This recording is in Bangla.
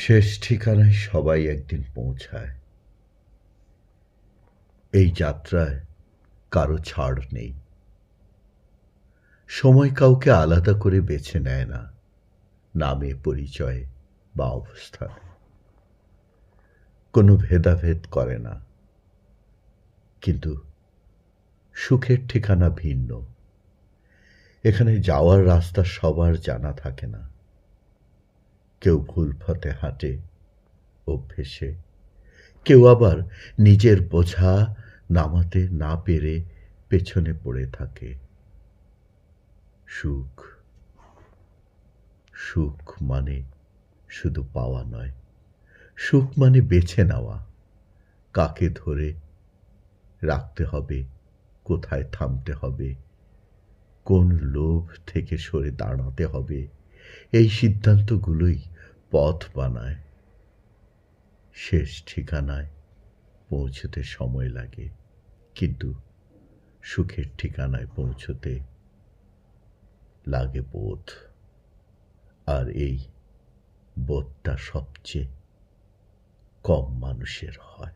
শেষ ঠিকানায় সবাই একদিন পৌঁছায়। এই যাত্রায় কারো ছাড় নেই। সময় কাউকে আলাদা করে বেছে নেয় না, নামে, পরিচয়ে বা অবস্থানে। কোনো ভেদাভেদ করে না। কিন্তু সুখের ঠিকানা ভিন্ন। এখানে যাওয়ার রাস্তা সবার জানা থাকে না। কেউ ভুল পথে হাঁটে অভ্যেসে, কেউ আবার নিজের বোঝা নামাতে না পেরে পেছনে পড়ে থাকে। সুখ সুখ মানে শুধু পাওয়া নয়, সুখ মানে বেছে নেওয়া, কাকে ধরে রাখতে হবে, কোথায় থামতে হবে, কোন লোভ থেকে সরে দাঁড়াতে হবে। এই সিদ্ধান্তগুলোই পথ বানায়। শেষ ঠিকানায় পৌঁছতে সময় লাগে, কিন্তু সুখের ঠিকানায় পৌঁছতে লাগে বোধ। আর এই বোধটা সবচেয়ে কম মানুষের হয়।